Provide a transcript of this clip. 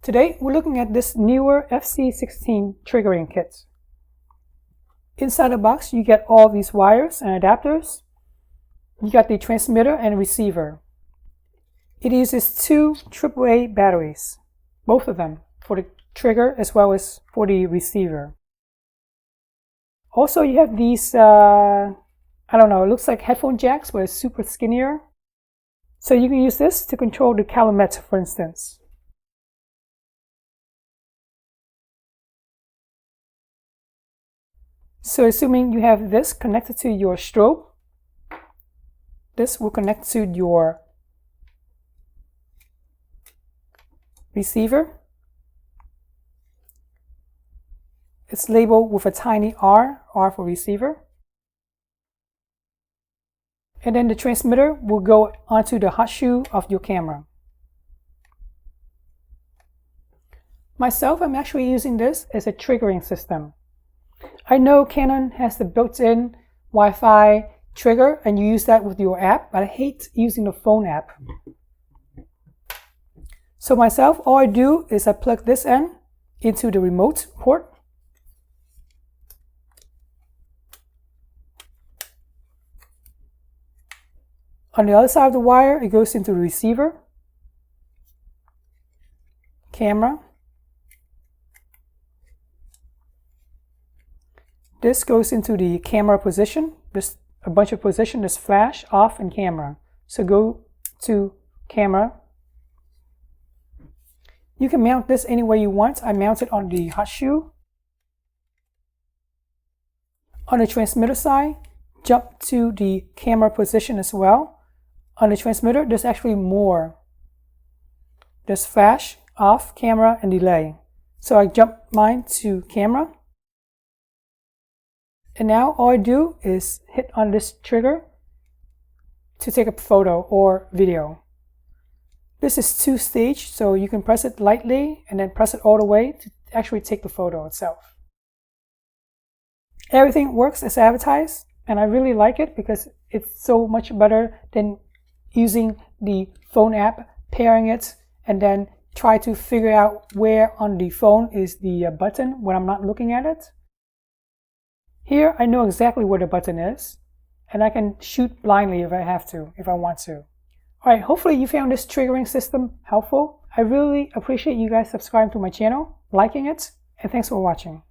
Today we're looking at this Neewer FC-16 triggering kit. Inside the box you get all these wires and adapters. You got the transmitter and receiver. It uses two AAA batteries, both of them, for the trigger as well as for the receiver. Also you have these, I don't know, it looks like headphone jacks, but it's super skinnier. So you can use this to control the calumet, for instance. So assuming you have this connected to your strobe, this will connect to your receiver. It's labeled with a tiny R for receiver. And then the transmitter will go onto the hot shoe of your camera. Myself, I'm actually using this as a triggering system. I know Canon has the built-in Wi-Fi trigger and you use that with your app, but I hate using the phone app. So myself, all I do is I plug this end into the remote port. On the other side of the wire, it goes into the receiver, camera. This goes into the camera position. There's a bunch of positions. There's flash, off, and camera. So go to camera. You can mount this any way you want. I mount it on the hot shoe. On the transmitter side, jump to the camera position as well. On the transmitter, there's actually more. There's flash, off, camera, and delay. So I jump mine to camera. And now all I do is hit on this trigger to take a photo or video. This is two-stage, so you can press it lightly and then press it all the way to actually take the photo itself. Everything works as advertised, and I really like it because it's so much better than using the phone app, pairing it, and then try to figure out where on the phone is the button when I'm not looking at it. Here I know exactly where the button is, and I can shoot blindly if I have to, if I want to. Alright, hopefully you found this triggering system helpful. I really appreciate you guys subscribing to my channel, liking it, and thanks for watching.